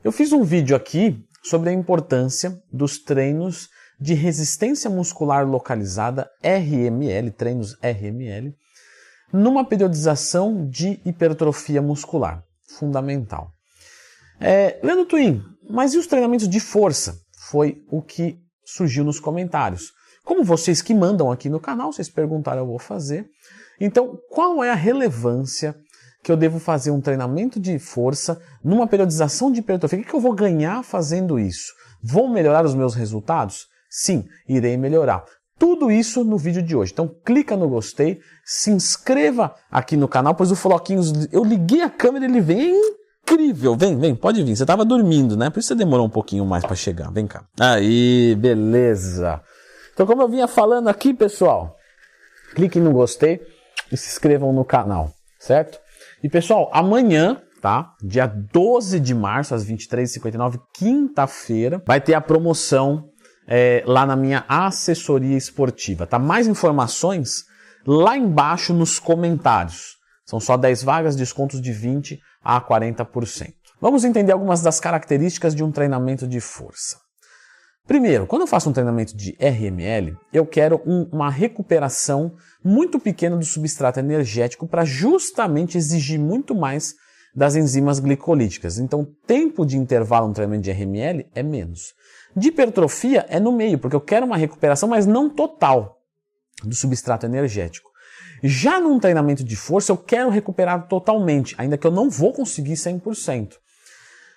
Eu fiz um vídeo aqui sobre a importância dos treinos de resistência muscular localizada RML, treinos RML, numa periodização de hipertrofia muscular, fundamental. Leandro Twin, mas e os treinamentos de força? Foi o que surgiu nos comentários. Como vocês que mandam aqui no canal, vocês perguntaram, eu vou fazer. Então, qual é a relevância que eu devo fazer um treinamento de força numa periodização de hipertrofia? O que eu vou ganhar fazendo isso? Vou melhorar os meus resultados? Sim, irei melhorar. Tudo isso no vídeo de hoje. Então clica no gostei, se inscreva aqui no canal, pois o Floquinhos, eu liguei a câmera e ele vem, é incrível. Vem, pode vir. Você estava dormindo, né? Por isso você demorou um pouquinho mais para chegar. Vem cá. Aí, beleza. Então como eu vinha falando aqui, pessoal, cliquem no gostei e se inscrevam no canal, certo? E pessoal, amanhã, tá? Dia 12 de março, às 23h59, quinta-feira, vai ter a promoção lá na minha assessoria esportiva, tá? Mais informações lá embaixo nos comentários. São só 10 vagas, descontos de 20% a 40%. Vamos entender algumas das características de um treinamento de força. Primeiro, quando eu faço um treinamento de RML, eu quero uma recuperação muito pequena do substrato energético para justamente exigir muito mais das enzimas glicolíticas. Então, o tempo de intervalo no treinamento de RML é menos. De hipertrofia é no meio, porque eu quero uma recuperação, mas não total, do substrato energético. Já num treinamento de força, eu quero recuperar totalmente, ainda que eu não vou conseguir 100%.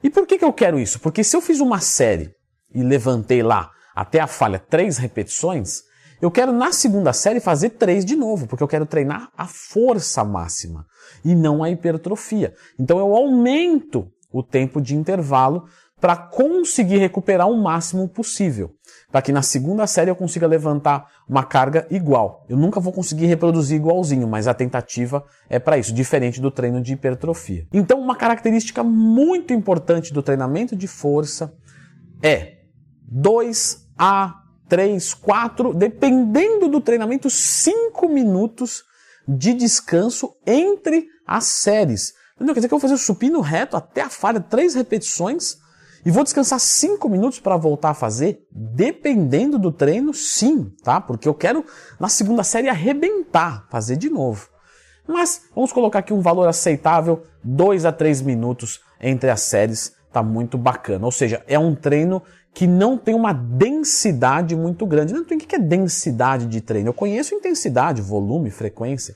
E por que eu quero isso? Porque se eu fiz uma série e levantei lá até a falha 3 repetições, eu quero na segunda série fazer 3 de novo, porque eu quero treinar a força máxima e não a hipertrofia. Então eu aumento o tempo de intervalo para conseguir recuperar o máximo possível, para que na segunda série eu consiga levantar uma carga igual. Eu nunca vou conseguir reproduzir igualzinho, mas a tentativa é para isso, diferente do treino de hipertrofia. Então uma característica muito importante do treinamento de força é 2 a 3, 4, dependendo do treinamento, 5 minutos de descanso entre as séries. Entendeu? Quer dizer que eu vou fazer o supino reto até a falha 3 repetições e vou descansar 5 minutos para voltar a fazer, dependendo do treino, sim, tá? Porque eu quero, na segunda série, arrebentar, fazer de novo. Mas vamos colocar aqui um valor aceitável, 2 a 3 minutos entre as séries, tá muito bacana. Ou seja, é um treino que não tem uma densidade muito grande. Não tem o que é densidade de treino. Eu conheço intensidade, volume, frequência.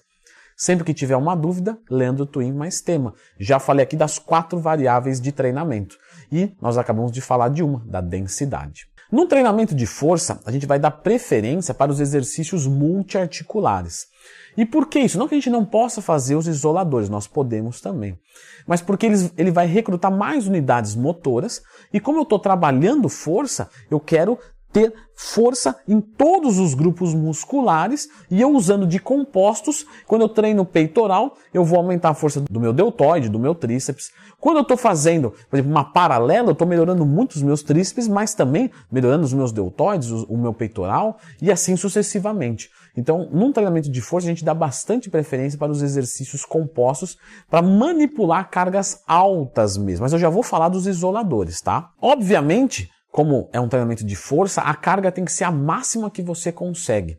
Sempre que tiver uma dúvida, Leandro Twin mais tema. Já falei aqui das 4 variáveis de treinamento. E nós acabamos de falar de uma, da densidade. No treinamento de força, a gente vai dar preferência para os exercícios multiarticulares. E por que isso? Não que a gente não possa fazer os isoladores, nós podemos também. Mas porque ele vai recrutar mais unidades motoras e como eu estou trabalhando força, eu quero ter força em todos os grupos musculares e eu usando de compostos, quando eu treino peitoral, eu vou aumentar a força do meu deltoide, do meu tríceps. Quando eu estou fazendo, por exemplo, uma paralela, eu estou melhorando muito os meus tríceps, mas também melhorando os meus deltoides, o meu peitoral e assim sucessivamente. Então, num treinamento de força, a gente dá bastante preferência para os exercícios compostos para manipular cargas altas mesmo. Mas eu já vou falar dos isoladores, tá? Obviamente, como é um treinamento de força, a carga tem que ser a máxima que você consegue.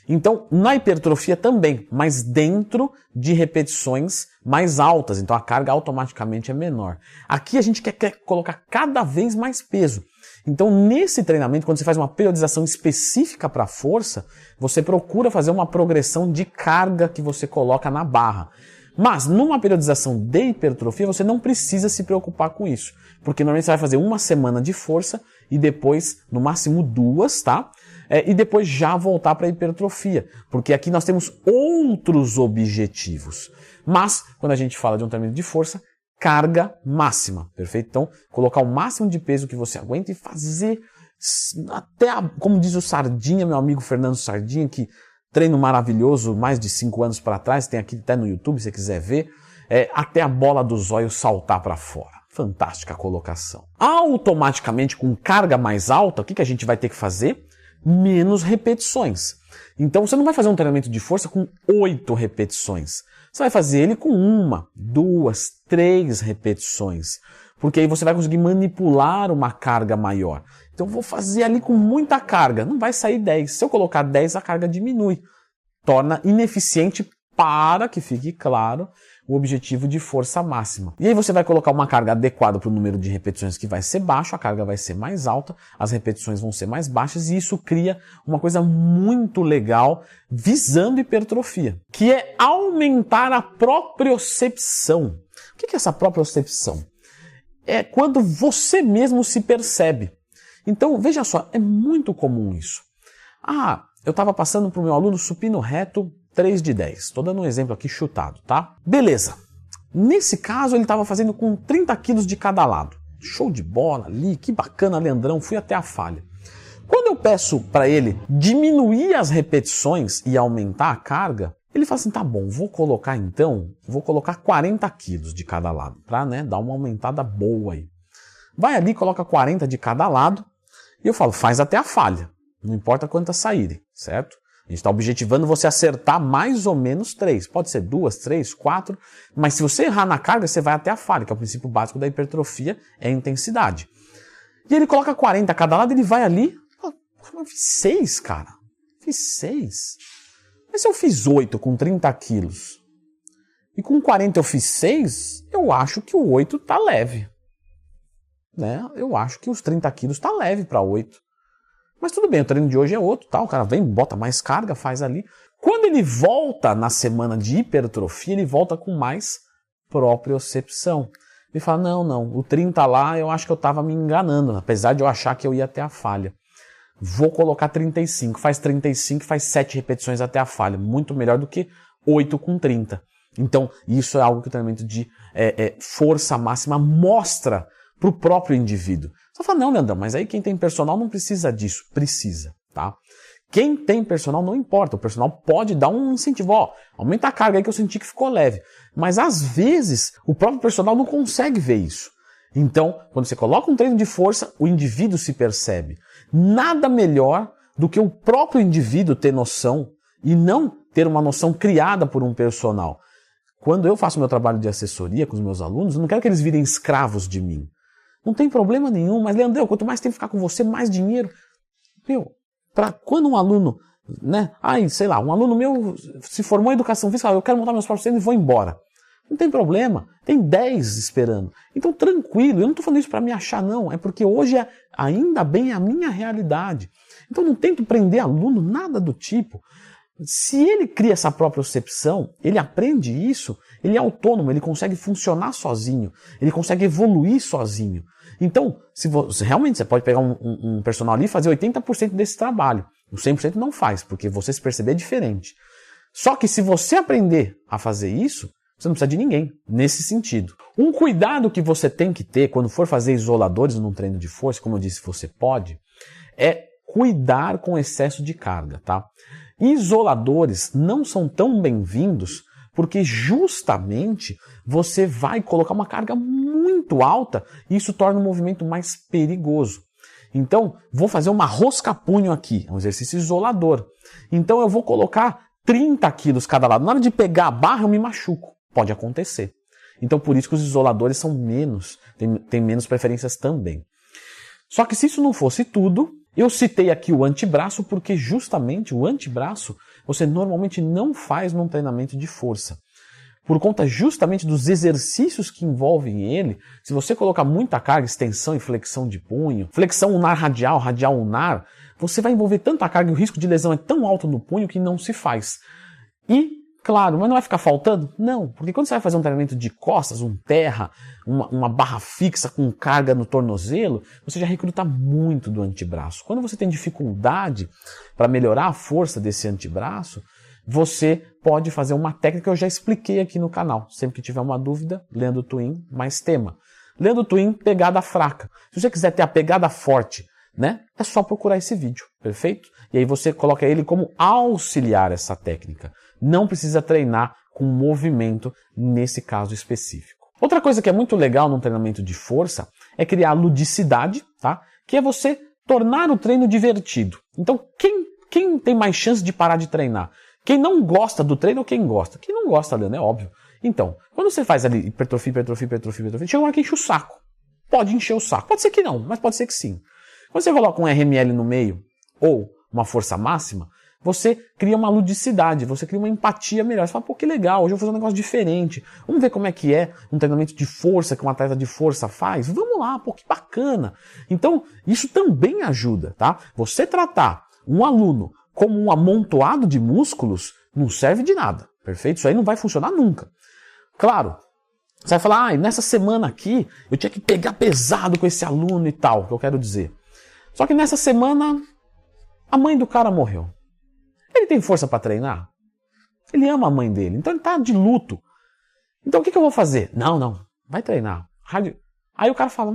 Então, na hipertrofia também, mas dentro de repetições mais altas. Então, a carga automaticamente é menor. Aqui a gente quer colocar cada vez mais peso. Então, nesse treinamento, quando você faz uma periodização específica para a força, você procura fazer uma progressão de carga que você coloca na barra. Mas, numa periodização de hipertrofia, você não precisa se preocupar com isso. Porque normalmente você vai fazer uma semana de força e depois, no máximo 2, tá? E depois já voltar para a hipertrofia. Porque aqui nós temos outros objetivos. Mas, quando a gente fala de um treinamento de força, carga máxima, perfeito? Então, colocar o máximo de peso que você aguenta e fazer até, como diz o Sardinha, meu amigo Fernando Sardinha, que treino maravilhoso, mais de 5 anos para trás, tem aqui até no YouTube, se você quiser ver, até a bola do zóio saltar para fora. Fantástica colocação. Automaticamente, com carga mais alta, o que a gente vai ter que fazer? Menos repetições. Então, você não vai fazer um treinamento de força com 8 repetições. Você vai fazer ele com 1, 2, 3 repetições, porque aí você vai conseguir manipular uma carga maior. Então eu vou fazer ali com muita carga, não vai sair 10. Se eu colocar 10, a carga diminui. Torna ineficiente para que fique claro o objetivo de força máxima. E aí você vai colocar uma carga adequada para o número de repetições que vai ser baixo, a carga vai ser mais alta, as repetições vão ser mais baixas e isso cria uma coisa muito legal visando hipertrofia, que é aumentar a propriocepção. O que é essa propriocepção? É quando você mesmo se percebe. Então, veja só, é muito comum isso. Ah, eu estava passando para o meu aluno supino reto 3 de 10. Estou dando um exemplo aqui chutado, tá? Beleza. Nesse caso, ele estava fazendo com 30 quilos de cada lado. Show de bola ali, que bacana, Leandrão, fui até a falha. Quando eu peço para ele diminuir as repetições e aumentar a carga, ele fala assim, tá bom, vou colocar 40 quilos de cada lado, para dar uma aumentada boa aí. Vai ali, coloca 40 de cada lado, e eu falo, faz até a falha, não importa quantas saírem, certo? A gente está objetivando você acertar mais ou menos 3. Pode ser 2, 3, 4. Mas se você errar na carga, você vai até a falha, que é o princípio básico da hipertrofia, é a intensidade. E ele coloca 40 a cada lado, ele vai ali. Eu fiz 6, cara. Fiz 6. Mas se eu fiz 8 com 30 quilos e com 40 eu fiz 6, eu acho que o 8 está leve. Eu acho que os 30 quilos está leve para 8. Mas tudo bem, o treino de hoje é outro, tá? O cara vem, bota mais carga, faz ali. Quando ele volta na semana de hipertrofia, ele volta com mais propriocepção. Ele fala, não, o 30 lá eu acho que eu estava me enganando, apesar de eu achar que eu ia até a falha. Vou colocar 35, faz 35, faz 7 repetições até a falha. Muito melhor do que 8 com 30. Então, isso é algo que o treinamento de força máxima mostra para o próprio indivíduo. Você fala, não, Leandrão, mas aí quem tem personal não precisa disso. Precisa, tá? Quem tem personal não importa, o personal pode dar um incentivo, aumenta a carga aí que eu senti que ficou leve. Mas às vezes o próprio personal não consegue ver isso. Então, quando você coloca um treino de força, o indivíduo se percebe. Nada melhor do que o próprio indivíduo ter noção e não ter uma noção criada por um personal. Quando eu faço meu trabalho de assessoria com os meus alunos, eu não quero que eles virem escravos de mim. Não tem problema nenhum, mas Leandrão, quanto mais tempo ficar com você, mais dinheiro. Para quando um aluno, um aluno meu se formou em educação física, eu quero montar meus próprios treinos e vou embora. Não tem problema, tem 10 esperando. Então tranquilo, eu não estou falando isso para me achar não, é porque hoje ainda bem a minha realidade. Então não tento prender aluno, nada do tipo. Se ele cria essa própria percepção, ele aprende isso, ele é autônomo, ele consegue funcionar sozinho, ele consegue evoluir sozinho. Então, realmente você pode pegar um personal ali e fazer 80% desse trabalho. O 100% não faz, porque você se perceber é diferente. Só que se você aprender a fazer isso, você não precisa de ninguém, nesse sentido. Um cuidado que você tem que ter quando for fazer isoladores num treino de força, como eu disse, você pode, é cuidar com excesso de carga, tá? Isoladores não são tão bem-vindos porque justamente você vai colocar uma carga muito alta e isso torna o movimento mais perigoso. Então, vou fazer uma rosca-punho aqui, um exercício isolador. Então eu vou colocar 30 quilos cada lado. Na hora de pegar a barra eu me machuco. Pode acontecer. Então por isso que os isoladores são tem menos preferências também. Só que se isso não fosse tudo, eu citei aqui o antebraço porque justamente o antebraço você normalmente não faz num treinamento de força. Por conta justamente dos exercícios que envolvem ele, se você colocar muita carga, extensão e flexão de punho, flexão unar radial, radial unar, você vai envolver tanta carga e o risco de lesão é tão alto no punho que não se faz. E, claro, mas não vai ficar faltando? Não, porque quando você vai fazer um treinamento de costas, um terra, uma barra fixa com carga no tornozelo, você já recruta muito do antebraço. Quando você tem dificuldade para melhorar a força desse antebraço, você pode fazer uma técnica que eu já expliquei aqui no canal. Sempre que tiver uma dúvida, Leandro Twin mais tema. Leandro Twin, pegada fraca. Se você quiser ter a pegada forte, é só procurar esse vídeo, perfeito? E aí você coloca ele como auxiliar essa técnica. Não precisa treinar com movimento nesse caso específico. Outra coisa que é muito legal num treinamento de força é criar ludicidade, tá? Que é você tornar o treino divertido. Então, quem tem mais chance de parar de treinar? Quem não gosta do treino ou quem gosta? Quem não gosta, Leandro, é óbvio. Então, quando você faz ali hipertrofia, chega uma hora que enche o saco. Pode encher o saco. Pode ser que não, mas pode ser que sim. Quando você coloca um RML no meio, ou uma força máxima, você cria uma ludicidade, você cria uma empatia melhor. Você fala, pô, que legal, hoje eu vou fazer um negócio diferente. Vamos ver como é que é um treinamento de força que um atleta de força faz? Vamos lá, pô, que bacana. Então, isso também ajuda, tá? Você tratar um aluno como um amontoado de músculos não serve de nada, perfeito? Isso aí não vai funcionar nunca. Claro, você vai falar, nessa semana aqui eu tinha que pegar pesado com esse aluno e tal, que eu quero dizer. Só que nessa semana a mãe do cara morreu. Ele tem força para treinar? Ele ama a mãe dele, então ele tá de luto. Então o que eu vou fazer? Não, vai treinar. Aí o cara fala,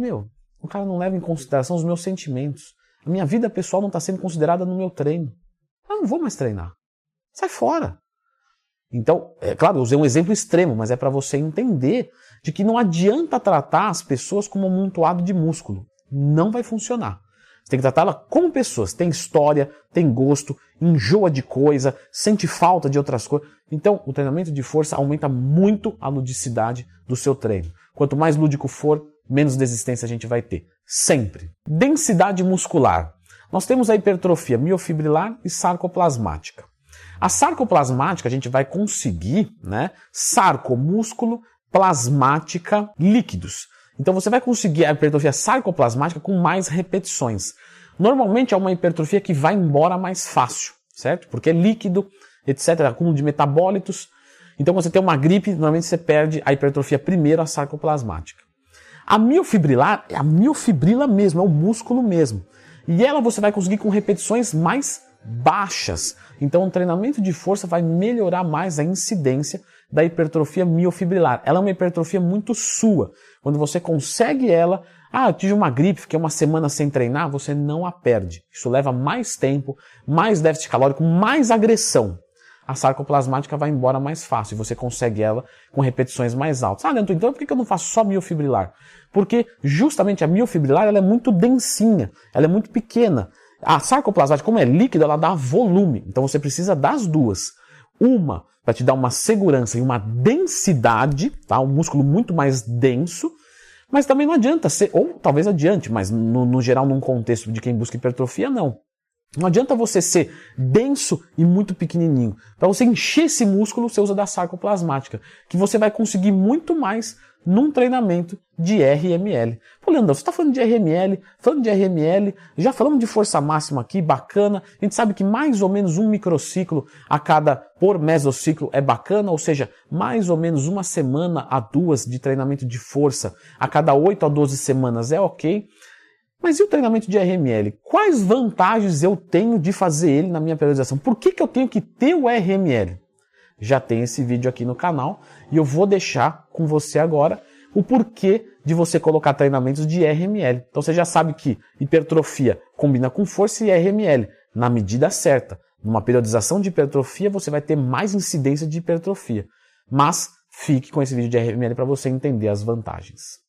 o cara não leva em consideração os meus sentimentos. A minha vida pessoal não está sendo considerada no meu treino. Eu não vou mais treinar. Sai fora. Então, é claro, eu usei um exemplo extremo, mas é para você entender de que não adianta tratar as pessoas como um amontoado de músculo. Não vai funcionar. Você tem que tratá-la como pessoas. Tem história, tem gosto, enjoa de coisa, sente falta de outras coisas. Então, o treinamento de força aumenta muito a ludicidade do seu treino. Quanto mais lúdico for, menos desistência a gente vai ter. Sempre. Densidade muscular. Nós temos a hipertrofia miofibrilar e sarcoplasmática. A sarcoplasmática a gente vai conseguir, sarcomúsculo, plasmática, líquidos. Então você vai conseguir a hipertrofia sarcoplasmática com mais repetições. Normalmente é uma hipertrofia que vai embora mais fácil, certo? Porque é líquido, etc., acúmulo de metabólitos. Então quando você tem uma gripe, normalmente você perde a hipertrofia primeiro, a sarcoplasmática. A miofibrilar é a miofibrila mesmo, é o músculo mesmo. E ela você vai conseguir com repetições mais baixas. Então o treinamento de força vai melhorar mais a incidência da hipertrofia miofibrilar. Ela é uma hipertrofia muito sua. Quando você consegue ela, eu tive uma gripe, fiquei uma semana sem treinar, você não a perde. Isso leva mais tempo, mais déficit calórico, mais agressão. A sarcoplasmática vai embora mais fácil e você consegue ela com repetições mais altas. Leandro, então por que eu não faço só miofibrilar? Porque justamente a miofibrilar ela é muito densinha, ela é muito pequena. A sarcoplasmática, como é líquida, ela dá volume. Então você precisa das duas. Uma para te dar uma segurança e uma densidade, tá? Um músculo muito mais denso, mas também não adianta ser, ou talvez adiante, mas no geral, num contexto de quem busca hipertrofia, não. Não adianta você ser denso e muito pequenininho. Para você encher esse músculo, você usa da sarcoplasmática, que você vai conseguir muito mais num treinamento de RML. Pô, Leandro, você está falando de RML, já falamos de força máxima aqui, bacana. A gente sabe que mais ou menos um microciclo por mesociclo é bacana, ou seja, mais ou menos uma semana a duas de treinamento de força a cada 8 a 12 semanas é ok. Mas e o treinamento de RML? Quais vantagens eu tenho de fazer ele na minha periodização? Por que eu tenho que ter o RML? Já tem esse vídeo aqui no canal e eu vou deixar com você agora o porquê de você colocar treinamentos de RML. Então você já sabe que hipertrofia combina com força e RML na medida certa. Numa periodização de hipertrofia você vai ter mais incidência de hipertrofia. Mas fique com esse vídeo de RML para você entender as vantagens.